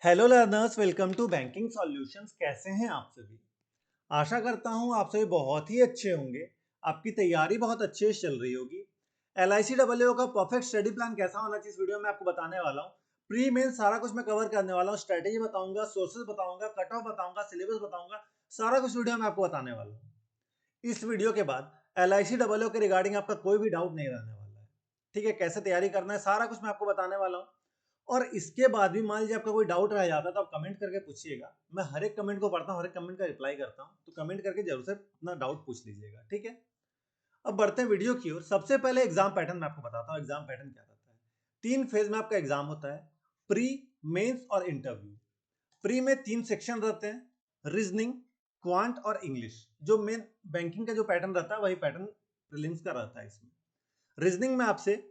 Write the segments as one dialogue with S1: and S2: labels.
S1: Hello learners, welcome to banking solutions. कैसे हैं आप सभी? आशा करता हूं आप सभी बहुत ही अच्छे होंगे। आपकी तैयारी बहुत अच्छे से चल रही होगी। LICWO का परफेक्ट स्टडी प्लान कैसा होना चाहिए इस वीडियो में आपको बताने वाला हूं। प्री मेन सारा कुछ मैं कवर करने वाला हूं। स्ट्रेटेजी बताऊंगा, सोर्सेज बताऊंगा, कट ऑफ बताऊंगा, सिलेबस बताऊंगा। सारा कुछ वीडियो में आपको बताने वाला हूं। इस वीडियो के बाद LICWO के रिगार्डिंग आपका कोई भी डाउट नहीं रहने वाला है। ठीक है, कैसे तैयारी करना है सारा कुछ मैं आपको बताने वाला हूं। और इसके बाद भी मान लीजिए आपका कोई डाउट रह जाता है तो आप कमेंट करके पूछिएगा। मैं हर एक कमेंट को पढ़ता हूँ, हर एक कमेंट का रिप्लाई करता हूँ, तो कमेंट करके जरूर से अपना डाउट पूछ लीजिएगा। ठीक है, अब बढ़ते हैं वीडियो की ओर। सबसे पहले एग्जाम पैटर्न मैं आपको बताता हूँ। एग्जाम पैटर्न क्या रहता है? 3 फेज में आपका एग्जाम होता है, प्री, मेंस और इंटरव्यू। प्री में 3 सेक्शन रहते हैं, रीजनिंग, क्वांट और इंग्लिश। जो मेन बैंकिंग का जो पैटर्न रहता है वही पैटर्न प्रीलिम्स का रहता है। इसमें रीजनिंग में आपसे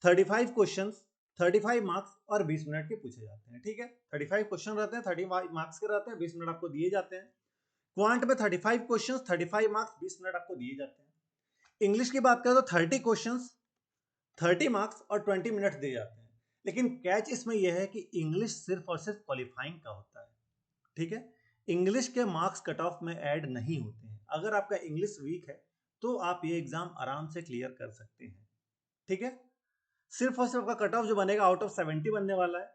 S1: 35 क्वेश्चंस, 35 मार्क्स और 20 मिनट के पूछे जाते हैं। ठीक है, 35 क्वेश्चन रहते हैं, 35 मार्क्स के रहते हैं, 20 मिनट आपको दिए जाते हैं। क्वांट में 35 क्वेश्चंस, 35 मार्क्स, 20 मिनट आपको दिए जाते हैं। इंग्लिश की बात करें तो 30 क्वेश्चंस, 30 मार्क्स और 20 मिनट दिए जाते हैं। लेकिन कैच इसमें यह है कि इंग्लिश सिर्फ और सिर्फ क्वालिफाइंग का होता है। ठीक है, इंग्लिश के मार्क्स कट ऑफ में ऐड नहीं होते हैं। अगर आपका इंग्लिश वीक है तो आप ये एग्जाम आराम से क्लियर कर सकते हैं। ठीक है, सिर्फ और सिर्फ आपका कट ऑफ जो बनेगा आउट ऑफ 70 बनने वाला है,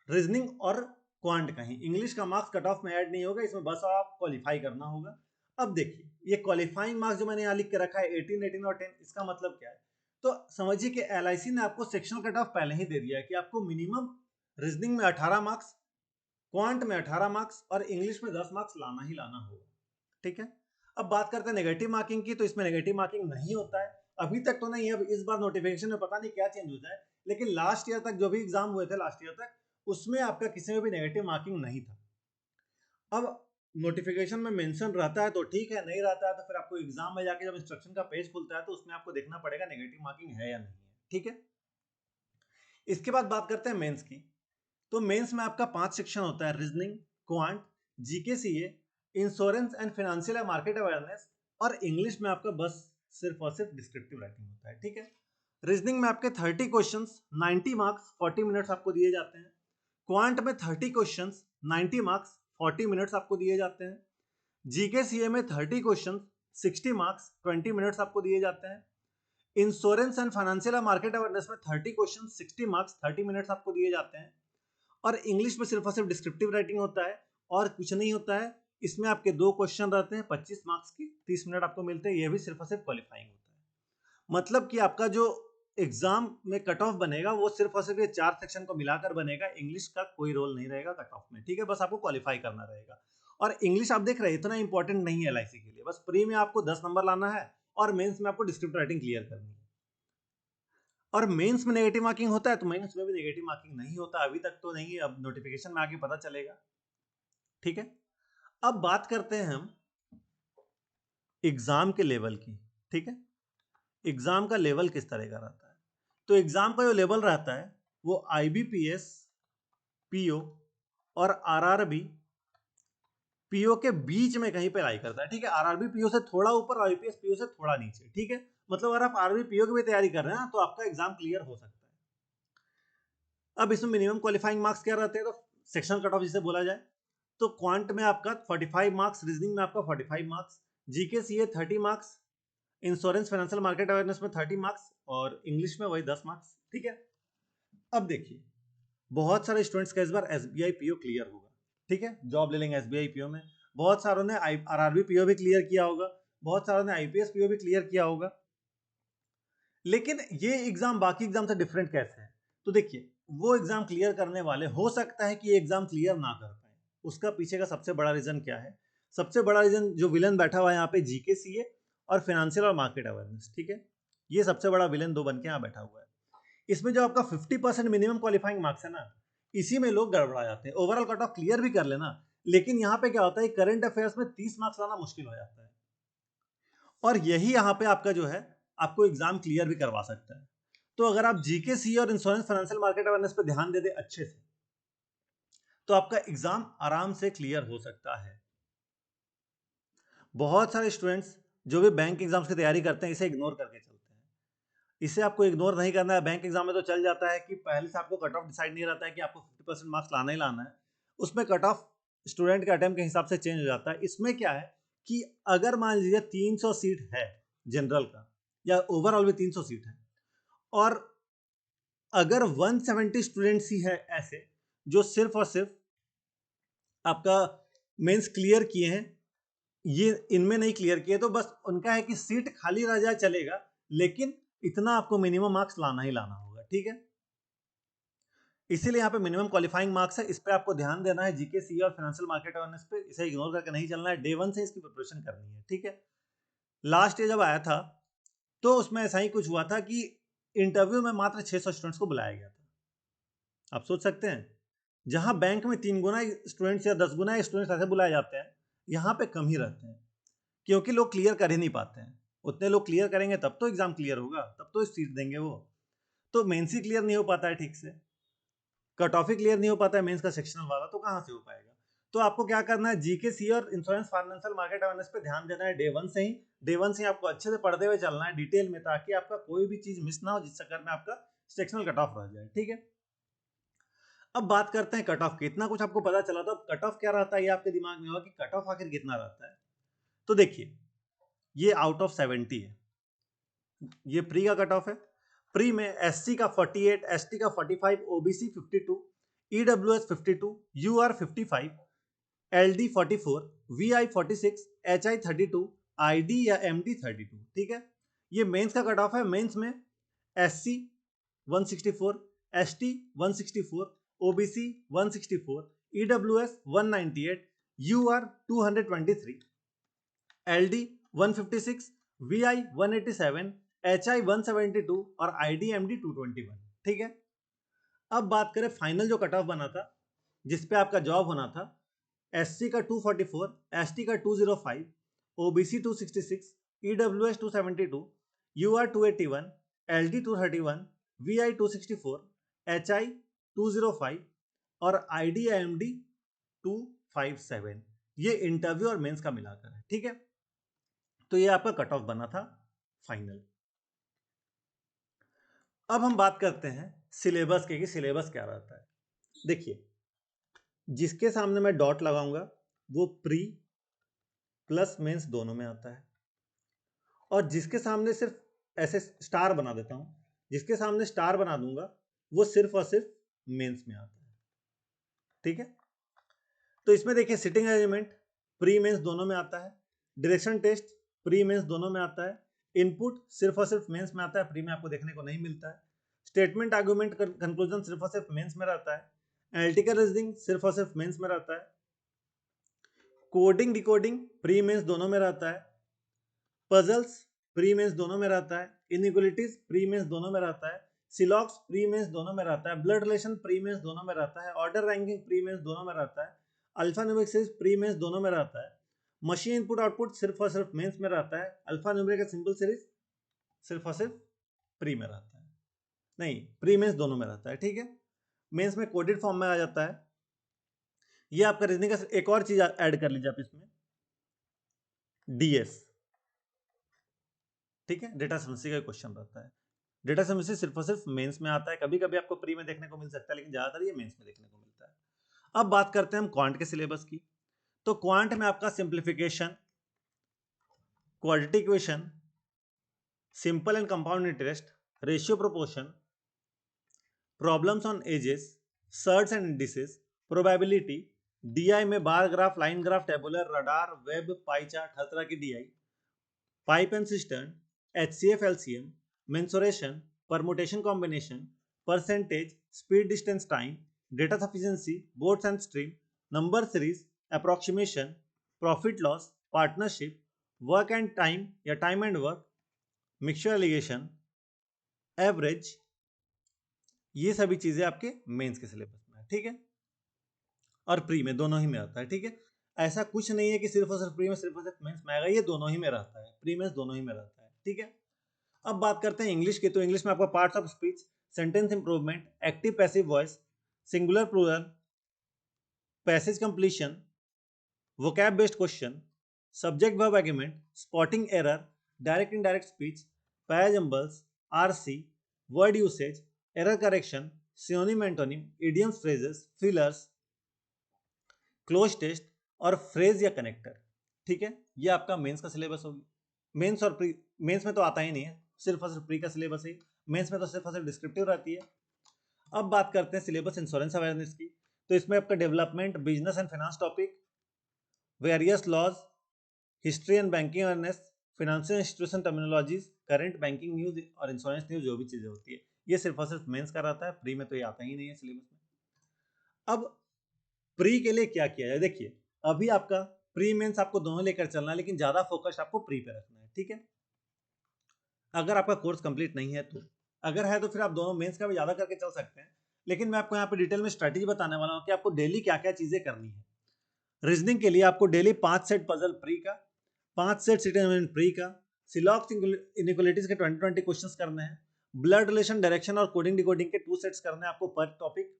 S1: रीजनिंग और क्वांट का ही। इंग्लिश का मार्क्स कट ऑफ में ऐड नहीं होगा, इसमें बस आप क्वालिफाई करना होगा। अब देखिए, ये क्वालिफाइंग मार्क्स जो मैंने यहाँ लिख के रखा है 18, 18 और 10, इसका मतलब क्या है? तो समझिए कि LIC ने आपको सेक्शनल कट ऑफ पहले ही दे दिया है कि आपको मिनिमम रीजनिंग में 18 मार्क्स, क्वांट में 18 मार्क्स और इंग्लिश में 10 मार्क्स लाना ही लाना होगा। ठीक है, अब बात करते हैं नेगेटिव मार्किंग की। तो इसमें नेगेटिव मार्किंग नहीं होता है, अभी तक तो नहीं है। अब इस बार नोटिफिकेशन में पता नहीं क्या चेंज हो जाए, लेकिन लास्ट ईयर तक जो भी एग्जाम हुए थे लास्ट ईयर तक, उसमें आपका किसी में भी नेगेटिव मार्किंग नहीं था। अब नोटिफिकेशन में मेंशन रहता है तो ठीक है, नहीं रहता है तो फिर आपको एग्जाम में जाके जब इंस्ट्रक्शन का पेज खुलता है तो उसमें आपको देखना पड़ेगा नेगेटिव मार्किंग है या नहीं है। ठीक है, इसके बाद बात करते हैं मेंस की। तो मेंस में आपका 5 सेक्शन होता है, reasoning, quant, GK CA, insurance and financial market awareness और इंग्लिश में आपका बस सिर्फ और सिर्फ डिस्क्रिप्टिव राइटिंग होता है। ठीक है, रीजनिंग में आपके 30 क्वेश्चंस, 90 मार्क्स, 40 मिनट्स आपको दिए जाते हैं। क्वांट में 30 क्वेश्चंस, 90 मार्क्स, 40 मिनट्स आपको दिए जाते हैं। जीके सीए में 30 क्वेश्चंस, 60 मार्क्स, 20 मिनट्स आपको दिए जाते हैं। Insurance and financial market awareness में 30 क्वेश्चन, 60 मार्क्स, 30 मिनट्स आपको दिए जाते हैं। और इंग्लिश में सिर्फ और सिर्फ डिस्क्रिप्टिव राइटिंग होता है और कुछ नहीं होता है। इसमें आपके 2 क्वेश्चन रहते हैं, 25 मार्क्स की, 30 मिनट आपको मिलते हैं। ये भी सिर्फ और सिर्फ क्वालिफाइंग होता है। मतलब कि आपका जो एग्जाम में कट ऑफ बनेगा वो सिर्फ और सिर्फ ये 4 सेक्शन को मिलाकर बनेगा। इंग्लिश का कोई रोल नहीं रहेगा कट ऑफ में। ठीक है, बस आपको क्वालिफाई करना रहेगा। और इंग्लिश आप देख रहे हैं इतना इंपॉर्टेंट नहीं है LIC के लिए। बस प्री में आपको 10 नंबर लाना है और मेंस में आपको डिस्क्रिप्टिव राइटिंग क्लियर करनी है। और मेंस में नेगेटिव मार्किंग होता है तो मेंस में भी नेगेटिव मार्किंग नहीं होता, अभी तक तो नहीं है, अब नोटिफिकेशन में आगे पता चलेगा। ठीक है, अब बात करते हैं हम एग्जाम के लेवल की। ठीक है, एग्जाम का लेवल किस तरह का रहता है? तो एग्जाम का जो लेवल रहता है वो IBPS, PO और RRB, PO के बीच में कहीं पे लाई करता है। ठीक है, RRB PO से थोड़ा ऊपर, IBPS PO से थोड़ा नीचे। ठीक है, मतलब अगर आप RRB PO की भी तैयारी कर रहे हैं तो आपका एग्जाम क्लियर हो सकता है। अब इसमें मिनिमम क्वालिफाइंग मार्क्स क्या रहते हैं? तो सेक्शन कट ऑफ जिसे बोला जाए, तो क्वांट में आपका 45 मार्क्स, रीजनिंग में आपका 45 marks, GK CA 30 marks, insurance financial market awareness में 30 मार्क्स और इंग्लिश में वही 10 मार्क्स। ठीक है, अब देखिए, बहुत सारे स्टूडेंट्स का इस बार SBI PO क्लियर होगा। ठीक है, जॉब ले लेंगे SBI PO में। बहुत सारों ने RRB PO भी क्लियर किया होगा, बहुत सारों ने IPS PO भी क्लियर किया होगा। लेकिन ये एग्जाम बाकी एग्जाम से डिफरेंट कैसे है? तो देखिए, वो एग्जाम क्लियर करने वाले हो सकता है कि ये एग्जाम क्लियर ना कर पाए। उसका पीछे का सबसे बड़ा रीजन क्या है? सबसे बड़ा रीजन जो विलन बैठा हुआ है यहाँ पे, जीके सीए और फाइनेंशियल और मार्केट अवेयरनेस। ठीक है, ये सबसे बड़ा विलन दो बन के यहाँ बैठा हुआ है। इसमें जो आपका 50% मिनिमम क्वालिफाइंग मार्क्स है ना, इसी में लोग गड़बड़ा जाते हैं। ओवरऑल कट ऑफ क्लियर भी कर लेना, लेकिन यहाँ पे क्या होता है, करंट अफेयर्स में 30 मार्क्स लाना मुश्किल हो जाता है। और यही यहाँ पे आपका जो है, आपको एग्जाम क्लियर भी करवा सकता है। तो अगर आप जीके सी और इंश्योरेंस फाइनेंशियल मार्केट अवेयरनेस पे ध्यान दे दे अच्छे से, तो आपका एग्जाम आराम से क्लियर हो सकता है। बहुत सारे स्टूडेंट्स जो भी बैंक एग्जाम्स की तैयारी करते हैं इसे इग्नोर करके चलते हैं। इसे आपको इग्नोर नहीं करना है। बैंक एग्जाम में तो चल जाता है कि पहले से आपको कट ऑफ डिसाइड नहीं रहता है कि आपको 50% मार्क्स लाना ही लाना है, उसमें कट ऑफ स्टूडेंट के अटेम्प्ट के हिसाब से चेंज हो जाता है। इसमें क्या है कि अगर मान लीजिए 300 सीट है जनरल का, या ओवरऑल भी 300 सीट है, और अगर 170 स्टूडेंट्स ही है ऐसे जो सिर्फ और सिर्फ आपका मेंस क्लियर किए हैं, ये इनमें नहीं क्लियर किए, तो बस उनका है कि सीट खाली रह जाए चलेगा, लेकिन इतना आपको मिनिमम मार्क्स लाना ही लाना होगा। ठीक है, इसीलिए यहाँ पे मिनिमम क्वालिफाइंग मार्क्स है, इस पे आपको ध्यान देना है। जीके सी और फाइनेंशियल मार्केट अवेयरनेस पे इसे इग्नोर करके नहीं चलना है, डे 1 से इसकी प्रिपरेशन करनी है। ठीक है, लास्ट ईयर जब आया था तो उसमें ऐसा ही कुछ हुआ था कि इंटरव्यू में मात्र 600 स्टूडेंट्स को बुलाया गया था। आप सोच सकते हैं, जहां बैंक में 3 गुना स्टूडेंट्स या 10 गुना स्टूडेंट्स ऐसे बुलाए जाते हैं, यहाँ पे कम ही रहते हैं, क्योंकि लोग क्लियर कर ही नहीं पाते हैं। उतने लोग क्लियर करेंगे तब तो एग्जाम क्लियर होगा, तब तो सीट देंगे वो। तो मेंस ही क्लियर नहीं हो पाता है ठीक से, कट ऑफ ही क्लियर नहीं हो पाता है मेंस का सेक्शनल वाला, तो कहाँ से हो पाएगा। तो आपको क्या करना है, जीके सी और इंश्योरेंस फाइनेंशियल मार्केट अवेयरनेस पे ध्यान देना है डे वन से ही आपको अच्छे से पढ़ते हुए चलना है डिटेल में, ताकि आपका कोई भी चीज मिस ना हो जिस चक्कर में आपका सेक्शनल कट ऑफ रह जाए। ठीक है, अब बात करते हैं कट ऑफ की। इतना कुछ आपको पता चला, तो अब कट ऑफ क्या रहता है ये आपके दिमाग में होगा कि कट ऑफ आखिर कितना रहता है। तो देखिए, ये आउट ऑफ 70 है, ये प्री का कट ऑफ है। प्री में एससी का 48, एसटी का 45, OBC 52, EWS 52, UR 55, LD 44, VI 46, HI 32, ID या एमडी 32। ठीक है, ये मेंस का कट ऑफ है। मेंस में SC 164, ST 164, OBC 164, EWS 198, UR 223, LD 156, VI 187, HI 172 और आईडीएमडी 221। ठीक है, अब बात करें फाइनल जो कट ऑफ बना था जिसपे आपका जॉब होना था, एससी का 244, एसटी का 205, OBC 266, EWS 272, UR 281, LD 231, VI 264, HI 205 और आईडीएमडी 257। ये इंटरव्यू और मेंस का मिलाकर है। ठीक है, तो ये आपका कट ऑफ बना था फाइनल। अब हम बात करते हैं सिलेबस के कि सिलेबस क्या रहता है। देखिए, जिसके सामने मैं डॉट लगाऊंगा वो प्री प्लस मेंस दोनों में आता है, और जिसके सामने सिर्फ ऐसे स्टार बना देता हूं, जिसके सामने स्टार बना दूंगा वो सिर्फ और सिर्फ मेंस में आता है। ठीक है, तो इसमें देखिए, सिटिंग अरेंजमेंट प्री मेंस दोनों में आता है, डायरेक्शन टेस्ट प्री मेंस दोनों में आता है, इनपुट सिर्फ और सिर्फ मेंस में आता है, प्री में आपको देखने को नहीं मिलता है, स्टेटमेंट आर्गुमेंट कंक्लूजन सिर्फ और सिर्फ मेंस में रहता है, एनालिटिकल रीजनिंग सिर्फ और सिर्फ मेंस में रहता है, कोडिंग डिकोडिंग प्री मेंस दोनों में रहता है, पजल्स प्री मेंस दोनों में रहता है, इनइक्वालिटीज प्री मेंस दोनों में रहता है, सिलॉक्स प्री मेंस दोनों में रहता है, ब्लड रिलेशन प्री मेंस दोनों में रहता है, ऑर्डर रैंकिंग प्री मेंस दोनों में रहता है, alpha numeric series pre mains दोनों में रहता है, मशीन इनपुट आउटपुट सिर्फ और सिर्फ मेंस में रहता है, अल्फा न्यूमेरिक सिंपल सीरीज सिर्फ और सिर्फ प्री में रहता है, नहीं प्री मेंस दोनों में रहता है। ठीक है, मेंस में कोडेड फॉर्म में आ जाता है। ये आपका रीजनिंग का एक और चीज ऐड कर लीजिए आप इसमें, डीएस। ठीक है, डेटा समस्या का क्वेश्चन रहता है। डेटा समस्या सिर्फ और सिर्फ मेंस में आता है, कभी कभी आपको प्री में देखने को मिल सकता है, लेकिन ज्यादातर ये मेंस में देखने को मिलता है। अब बात करते हैं हम क्वांट के सिलेबस की। तो क्वांट में आपका simplification, quadratic equation, simple and compound interest, ratio proportion, problems on ages, surds and indices, probability, DI में bar graph, line graph, tabular, radar, web, pie chart, हर तरह की DI, pipe and cistern, HCF LCM, mensuration, permutation combination, percentage, speed distance time, data sufficiency, boats and stream, number series, approximation, profit loss, partnership, work and time या time and work, mixture alligation, average, ये सभी चीजें आपके mains के syllabus में है। ठीक है, और प्री में दोनों ही में आता है। ठीक है, ऐसा कुछ नहीं है कि सिर्फ और सिर्फ प्री में, सिर्फ और सिर्फ मेंस में आएगा, ये दोनों ही में रहता है, प्री मेंस दोनों ही में रहता है। ठीक है, अब बात करते हैं इंग्लिश की। तो इंग्लिश में आपका parts of speech, sentence improvement, active passive voice, singular plural, passage completion, vocab based question, subject verb agreement, spotting error, direct indirect speech, parajumbles, RC, word usage, error correction, synonym antonym, idioms, phrases, fillers, cloze test और phrase या connector. ठीक है, ये आपका mains का syllabus होगी। Mains और pre, mains में तो आता ही नहीं है, सिर्फ और सिर्फ प्री का सिलेबस है। मेंस में तो सिर्फ और सिर्फ डिस्क्रिप्टिव रहती है। अब बात करते हैं सिलेबस इंश्योरेंस अवेयरनेस की। तो इसमें आपका development, business and finance topic, various laws, history and banking awareness, financial institution terminologies, current banking news और इंश्योरेंस न्यूज, जो भी चीजें होती है ये सिर्फ और सिर्फ मेंस का रहता है। प्री में तो ये आता ही नहीं है सिलेबस में। अब प्री के लिए क्या किया जाए, देखिए अभी आपका प्री मेंस आपको दोनों लेकर चलना है, लेकिन ज्यादा फोकस आपको प्री पे रखना है। ठीक है, अगर आपका कोर्स कंप्लीट नहीं है तो, अगर है तो फिर आप दोनों मेंस का भी ज्यादा करके चल सकते हैं। लेकिन मैं आपको यहाँ पे डिटेल में स्ट्रेटेजी बताने वाला हूँ कि आपको डेली क्या क्या चीजें करनी है। रीजनिंग के लिए आपको डेली 5 सेट पजल प्री का, 5 सेट सिटी प्री का, सिलॉक्स इनइक्वालिटीज के 20 क्वेश्चंस करने हैं, ब्लड रिलेशन, डायरेक्शन और कोडिंग डिकोडिंग के 2 सेट्स करने हैं आपको पर टॉपिक।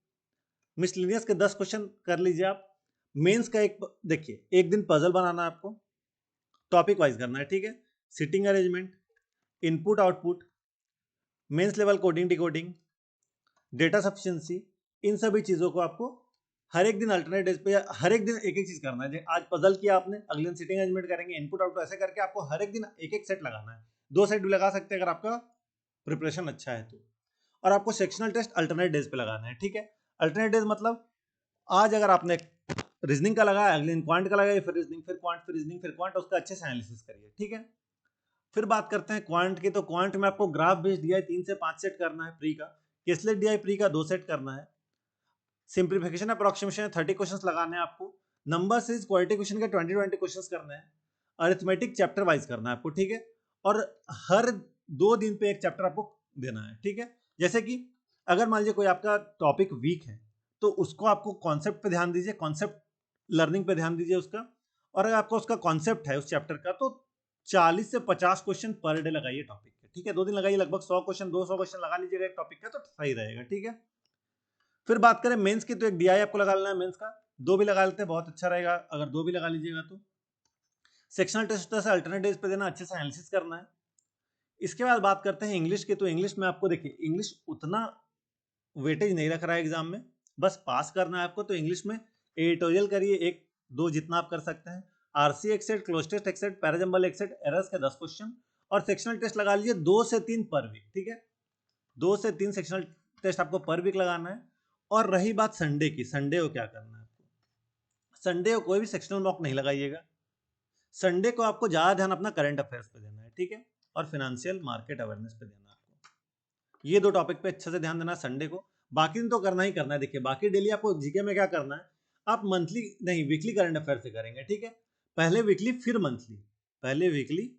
S1: मिसलिनियस के 10 क्वेश्चन कर लीजिए आप। मेंस का एक, देखिए एक दिन पजल बनाना है आपको, टॉपिक वाइज करना है। ठीक है, sitting arrangement, input output, mains level coding decoding, data sufficiency, इन सभी चीजों को आपको हर एक दिन अल्टरनेट डेज पे या हर एक दिन एक एक चीज करना है। आज पजल किया आपने, अगले दिन सिटिंग अरेंजमेंट करेंगे, इनपुट आउटपुट, ऐसे करके आपको हर एक दिन एक एक सेट लगाना है। 2 सेट भी लगा सकते हैं अगर आपका प्रिपरेशन अच्छा है तो। और आपको सेक्शनल टेस्ट अल्टरनेट डेज पे लगाना है। ठीक है, अल्टरनेट डेज मतलब आज अगर आपने रीजनिंग का लगाया, अगले दिन क्वांट का लगाया, फिर रीजनिंग, फिर क्वांट, फिर रीजनिंग, फिर क्वांट, उसका अच्छे से एनालिसिस करिए। ठीक है, फिर बात करते हैं क्वांट की। तो क्वांट में आपको ग्राफ बेस्ड दिया है, 3 से 5 सेट करना है प्री का। केसलेट दिया है प्री का, 2 सेट करना है। सिंप्लीफिकेशन अप्रोक्सीमेशन 30 क्वेश्चंस लगाने हैं आपको। नंबर सीरीज क्वालिटी क्वेश्चन के 20 क्वेश्चंस करने हैं। अरिथमेटिक चैप्टर वाइज करना है आपको। ठीक है, और हर 2 दिन पे एक चैप्टर आपको देना है। ठीक है, जैसे कि अगर मान लीजिए कोई आपका टॉपिक वीक है तो उसको आपको कॉन्सेप्ट पे ध्यान दीजिए, कॉन्सेप्ट लर्निंग पे ध्यान दीजिए उसका। और अगर आपको उसका कॉन्सेप्ट है उस चैप्टर का तो 40 से 50 क्वेश्चन पर डे लगाइए टॉपिक के। ठीक है, 2 दिन लगाइए, लगभग 100 क्वेश्चन, 200 क्वेश्चन लगा लीजिएगा एक टॉपिक का, तो सही रहेगा। ठीक है, फिर बात करें मेंस की, तो एक डीआई आपको लगा लेना है मेंस का, 2 भी लगा लेते हैं बहुत अच्छा रहेगा अगर 2 भी लगा लीजिएगा तो। सेक्शनल टेस्ट से अल्टरनेट डेज पे देना, अच्छे से एनालिसिस करना है। इसके बाद बात करते हैं इंग्लिश की। तो इंग्लिश में आपको देखिए इंग्लिश उतना वेटेज नहीं रख रहा है एग्जाम में, बस पास करना है आपको। तो इंग्लिश में एडिटोरियल करिए, 1-2 जितना आप कर सकते हैं। आरसी एक सेट, क्लोज टेस्ट एक सेट, पैराजंबल एक सेट, एरर्स के 10 क्वेश्चन और सेक्शनल टेस्ट लगा लीजिए 2 से 3 पर वीक। ठीक है, 2 से 3 सेक्शनल टेस्ट आपको पर वीक लगाना है। और रही बात संडे की, संडे को क्या करना है आपको, संडे को कोई भी सेक्शनल मॉक नहीं लगाइएगा। संडे को आपको ज्यादा ध्यान अपना करंट अफेयर्स पे देना है। ठीक है, और फाइनेंशियल मार्केट अवेयरनेस पे देना है आपको। ये 2 टॉपिक पे अच्छे से ध्यान देना संडे को। बाकी दिन तो करना ही करना है। देखिए बाकी डेली आपको जीके में क्या करना है, आप मंथली नहीं वीकली करंट अफेयर से करेंगे। ठीक है, पहले वीकली फिर मंथली, पहले वीकली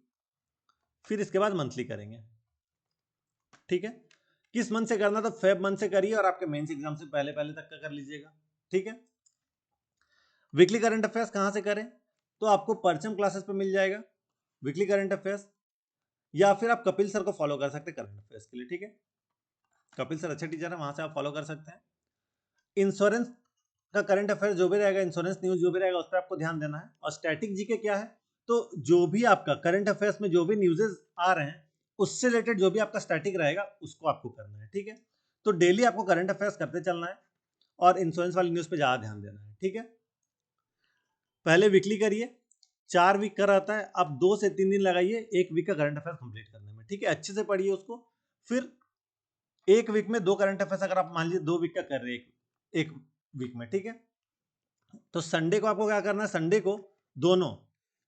S1: फिर इसके बाद मंथली करेंगे। ठीक है, किस मंथ से करना, तो फेब मंथ से करिए और आपके मेंस एग्जाम से पहले पहले तक का कर लीजिएगा। ठीक है, वीकली करंट अफेयर्स कहां से करें, तो आपको परचम क्लासेस पे मिल जाएगा वीकली करंट अफेयर्स, या फिर आप कपिल सर को फॉलो कर सकते हैं करंट अफेयर्स के लिए। ठीक है, कपिल सर अच्छे टीचर है, वहां से आप फॉलो कर सकते हैं। इंश्योरेंस का करंट अफेयर जो भी रहेगा, इंश्योरेंस न्यूज जो भी रहेगा उस पर आपको ध्यान देना है। और स्टैटिक जीके क्या है, तो जो भी आपका करंट अफेयर्स में जो भी न्यूजेस आ रहे हैं उससे रिलेटेड जो भी आपका स्टैटिक रहेगा उसको आपको करना है। ठीक है, तो डेली आपको करंट अफेयर्स करते चलना है और इंश्योरेंस वाली न्यूज पे ज्यादा ध्यान देना है। ठीक है, पहले वीकली करिए, 4 वीक का रहता है, आप 2 से 3 दिन लगाइए 1 वीक का करंट अफेयर कंप्लीट करने में। ठीक है, अच्छे से पढ़िए उसको। फिर 1 वीक में 2 करंट अफेयर्स अगर आप मान लीजिए 2 वीक का कर रहे हैं एक वीक में। ठीक है, तो संडे को आपको क्या करना है, संडे को दोनों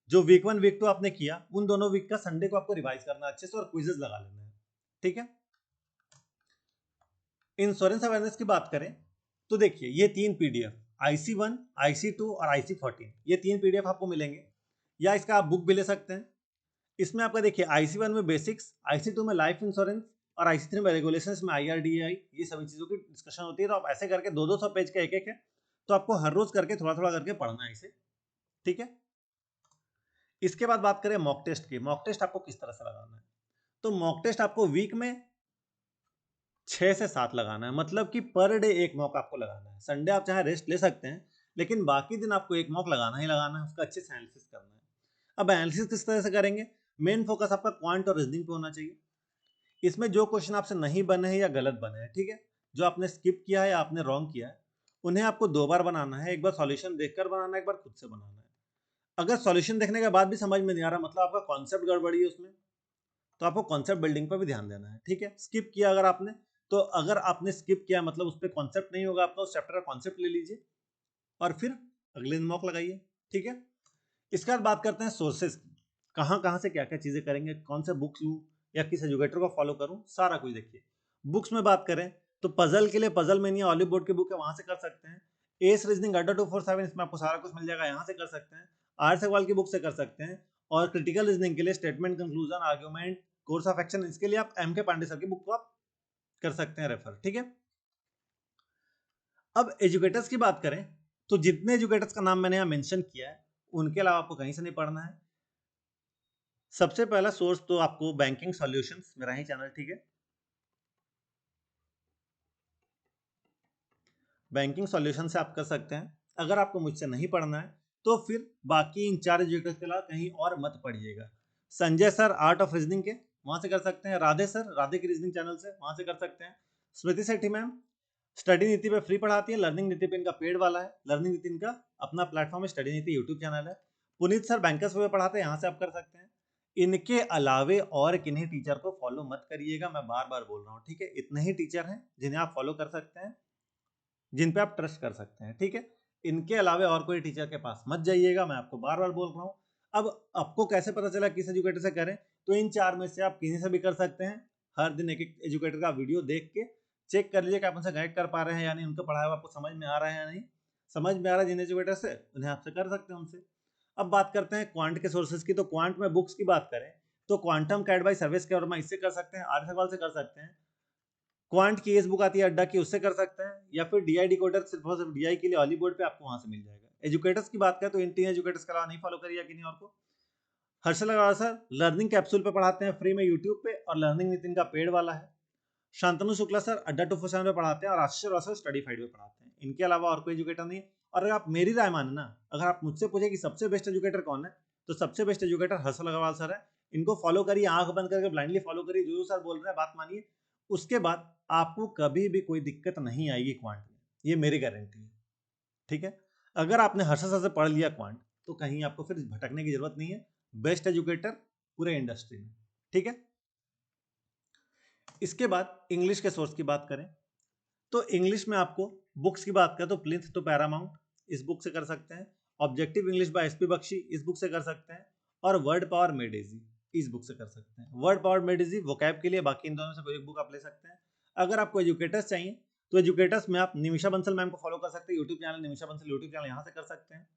S1: जो वीक 1 वीक 2 आपने किया उन दोनों वीक का संडे को आपको रिवाइज करना है अच्छे से और क्विजेस लगा लेना है। ठीक है, इंश्योरेंस अवेयरनेस की बात करें तो देखिए ये 3 पीडीएफ, IC1, IC2 और IC14, ये 3 पीडीएफ आपको मिलेंगे, या इसका आप बुक भी ले सकते हैं। इसमें आपका देखिए IC1 में बेसिक्स, IC2 में लाइफ इंश्योरेंस और IC3 में रेगुलेशंस में IRDAI, ये सभी चीजों की डिस्कशन होती है। तो आप ऐसे करके 200 पेज का एक एक है, तो आपको हर रोज करके थोड़ा थोड़ा करके पढ़ना है इसे। ठीक है, इसके बाद बात करें मॉक टेस्ट की। मॉक टेस्ट आपको किस तरह से लगाना है, तो मॉक टेस्ट आपको वीक में 6 से 7 लगाना है, मतलब कि पर डे एक मॉक आपको लगाना है। संडे आप चाहे रेस्ट ले सकते हैं, लेकिन बाकी दिन आपको एक मॉक लगाना ही लगाना है, उसका अच्छे से एनालिसिस करना है। अब एनालिसिस किस तरह से करेंगे, मेन फोकस आपका क्वांट और रीजनिंग पे होना चाहिए। इसमें जो क्वेश्चन आपसे नहीं बने हैं या गलत बने हैं, ठीक है, जो आपने स्किप किया है या आपने रॉन्ग किया है, उन्हें आपको 2 बार बनाना है। एक बार सॉल्यूशन देखकर बनाना है, एक बार खुद से बनाना है। अगर सॉल्यूशन देखने के बाद भी समझ में नहीं आ रहा, मतलब आपका कॉन्सेप्ट गड़बड़ी है उसमें, तो आपको कॉन्सेप्ट बिल्डिंग पर भी ध्यान देना है, ठीक है। स्किप किया अगर आपने, तो अगर आपने स्किप किया मतलब उस पर कॉन्सेप्ट नहीं होगा आपका, उस चैप्टर का कॉन्सेप्ट ले लीजिए और फिर अगले दिन मॉक लगाइए, ठीक है। इसके बाद बात करते हैं सोर्सेज की, कहाँ कहाँ से क्या क्या चीज़ें करेंगे, कौन से बुक्स लूँ या किस एजुकेटर को फॉलो करूँ, सारा कुछ देखिए। बुक्स में बात करें तो पजल के लिए पजल मैनिया ऑलिव बोर्ड की बुक है, वहाँ से कर सकते हैं। एस रीजनिंग अड्डा 247, इसमें आपको सारा कुछ मिल जाएगा, यहाँ से कर सकते हैं। आर अग्रवाल की बुक से कर सकते हैं। और क्रिटिकल रीजनिंग के लिए statement, conclusion, argument, course of action, इसके लिए आप एम के पांडे सर की बुक को आप कर सकते हैं रेफर, ठीक है। अब एजुकेटर्स की बात करें तो जितने एजुकेटर्स का नाम मैंने यहाँ मेंशन किया है, उनके अलावा आपको कहीं से नहीं पढ़ना है। सबसे पहला सोर्स तो आपको बैंकिंग सॉल्यूशंस, मेरा ही चैनल, ठीक है। बैंकिंग सॉल्यूशन से आप कर सकते हैं। अगर आपको मुझसे नहीं पढ़ना है तो फिर बाकी इन 4 एजुकेटर्स के अलावा कहीं और मत पढ़िएगा। Sanjay sir art of reasoning के, वहां से कर सकते हैं। राधे सर, राधे की रीजनिंग चैनल से, वहां से कर सकते हैं। स्मृति सेठी मैम स्टडी नीति पे फ्री पढ़ाती है, लर्निंग नीति पे इनका पेड वाला है। लर्निंग नीति इनका अपना प्लेटफॉर्म है, स्टडी नीति यूट्यूब चैनल है। पुनीत सर बैंकर्स पे पढ़ाते हैं, यहाँ से आप कर सकते हैं। इनके अलावे और किन्हीं टीचर को फॉलो मत करिएगा, मैं बार बार बोल रहा हूँ, ठीक है। इतने ही टीचर हैं जिन्हें आप फॉलो कर सकते हैं, जिन पे आप ट्रस्ट कर सकते हैं, ठीक है। इनके अलावे और कोई टीचर के पास मत जाइएगा, मैं आपको बार बार बोल रहा हूँ। अब आपको कैसे पता चला किस एजुकेटर से करें, तो इन 4 में से आप किसी से भी कर सकते हैं। हर दिन एक एक एजुकेटर का वीडियो देख के चेक कर लीजिए कि आप उनसे गाइड कर पा रहे हैं या नहीं, उनका पढ़ाया हुआ आपको समझ में आ रहा है या नहीं। समझ में आ रहा है जिन एजुकेटर से, उन्हें आपसे कर सकते हैं उनसे। अब बात करते हैं क्वांट के सोर्सेज की, तो क्वांट में बुक्स की बात करें तो क्वांटम कैट बाई सर्विस के, और मैं इससे कर सकते हैं, आर सवाल से कर सकते हैं। क्वांट की एस बुक आती है अड्डा की, उससे कर सकते हैं। या फिर डीआई डिकोडर सिर्फ और सिर्फ डीआई के लिए ऑली बोर्ड पे आपको वहां से मिल जाएगा। एजुकेटर्स की बात करें तो इन 3 एजुकेटर्स के अलावा नहीं फॉलो करिए किन्हीं और को। Harshal Agarwal sir learning capsule पे पढ़ाते हैं फ्री में यूट्यूब पे, और लर्निंग नितिन का पेड वाला है। शांतनु शुक्ला सर अड्डा 247 पे पढ़ाते हैं, और आशीष सर स्टडी फाइड पे पढ़ाते हैं। इनके अलावा और कोई एजुकेटर नहीं है। और अगर आप मेरी राय माने ना, अगर आप मुझसे पूछे कि सबसे बेस्ट एजुकेटर कौन है, तो सबसे best educator Harshal Agarwal sir है। इनको फॉलो करिए, आंख बंद करके ब्लाइंडली फॉलो करिए, जो सर बोल रहे हैं बात मानिए। उसके बाद आपको कभी भी कोई दिक्कत नहीं आएगी क्वांट में, ये मेरी गारंटी है, ठीक है। अगर आपने हर्षल सर से पढ़ लिया क्वांट, तो कहीं आपको फिर भटकने की जरूरत नहीं है। बेस्ट एजुकेटर पूरे इंडस्ट्री में, ठीक है। इसके बाद इंग्लिश के सोर्स की बात करें तो इंग्लिश में आपको बुक्स की बात करें तो प्लिंथ टू पैरामाउंट, इस बुक से कर सकते हैं। Objective English by SP Bakshi, इस बुक से कर सकते हैं। और वर्ड पावर मेड इजी, इस बुक से कर सकते हैं। Word power made easy vocab के लिए, बाकी इन दोनों से कोई एक बुक आप ले सकते हैं। अगर आपको एजुकेटर्स चाहिए तो एजुकेटर्स में आप निमिषा बंसल मैम को फॉलो कर सकते हैं, YouTube channel Nimisha Bansal YouTube channel, यहाँ से कर सकते हैं।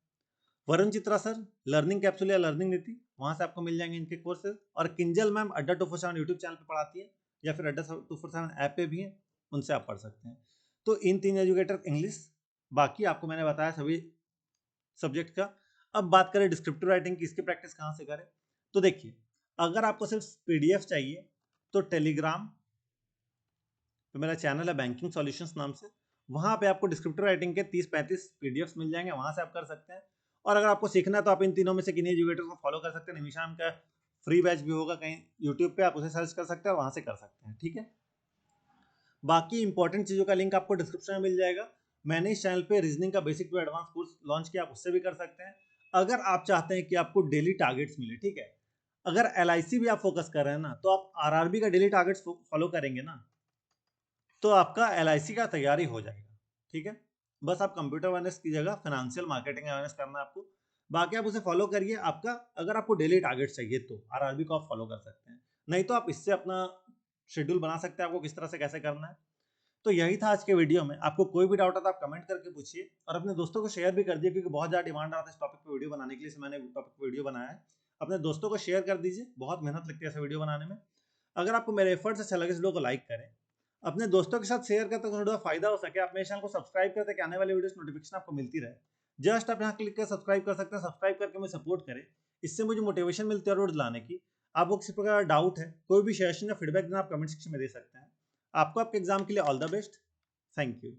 S1: Varun Chitra sir learning capsule या लर्निंग नीति, वहां से आपको मिल जाएंगे इनके कोर्सेज। और किंजल मैम अड्डा 247 यूट्यूब चैनल पे पढ़ाती है, या फिर अड्डा 247 ऐप पे भी है, उनसे आप पढ़ सकते हैं। तो इन 3 एजुकेटर इंग्लिश, बाकी आपको मैंने बताया सभी सब्जेक्ट का। अब बात करें डिस्क्रिप्टिव राइटिंग की, इसकी प्रैक्टिस कहाँ से करें, तो देखिए अगर आपको सिर्फ पीडीएफ चाहिए तो टेलीग्राम तो मेरा चैनल है बैंकिंग सॉल्यूशंस नाम से, वहां पे आपको डिस्क्रिप्टिव राइटिंग के 30-35 पीडीएफ्स मिल जाएंगे, वहां से आप कर सकते हैं। और अगर आपको सीखना है तो आप इन तीनों में से किन्हीं एजुकेटर को फॉलो कर सकते हैं। निमिषा मैम का फ्री बैच भी होगा कहीं यूट्यूब पे, आप उसे सर्च कर सकते हैं और वहां से कर सकते हैं, ठीक है। बाकी इंपॉर्टेंट चीज़ों का लिंक आपको डिस्क्रिप्शन में मिल जाएगा। मैंने इस चैनल पे रीजनिंग का basic to advance course launch किया, आप उससे भी कर सकते हैं। अगर आप चाहते हैं कि आपको डेली टारगेट्स मिले, ठीक है, अगर एलआईसी भी आप फोकस कर रहे हैं ना, तो आप आरआरबी का डेली टारगेट्स फॉलो करेंगे ना, तो आपका एलआईसी का तैयारी हो जाएगा, ठीक है। बस आप कंप्यूटर अवेयरनेस की जगह फाइनेंशियल मार्केटिंग अवेयरनेस करना है आपको, बाकी आप उसे फॉलो करिए। आपका अगर आपको डेली टारगेट चाहिए तो आरआरबी को आप फॉलो कर सकते हैं, नहीं तो आप इससे अपना शेड्यूल बना सकते हैं, आपको किस तरह से कैसे करना है। तो यही था आज के वीडियो में। आपको कोई भी डाउट है तो आप कमेंट करके पूछिए, और अपने दोस्तों को शेयर भी कर दिए, क्योंकि बहुत ज़्यादा डिमांड आ रहा था इस टॉपिक पे वीडियो बनाने के लिए, मैंने टॉपिक पे वीडियो बनाया है। अपने दोस्तों को शेयर कर दीजिए, बहुत मेहनत लगती है ऐसे वीडियो बनाने में। अगर आपको मेरे एफर्ट्स अच्छा लगे, इस वीडियो को लाइक करें, अपने दोस्तों के साथ शेयर करते थोड़ा फायदा हो सके। आप मेरे चैनल को सब्सक्राइब करते कि आने वाली वीडियोस नोटिफिकेशन आपको मिलती रहे। जस्ट आप यहाँ क्लिक कर सब्सक्राइब कर सकते हैं, सब्सक्राइब करके मुझे सपोर्ट करें, इससे मुझे मोटिवेशन मिलती है रोज लाने की। आपको किसी प्रकार डाउट है, कोई भी सजेशन या फीडबैक देना, आप कमेंट सेक्शन में दे सकते हैं। आपको आपके एग्जाम के लिए all the best. Thank you.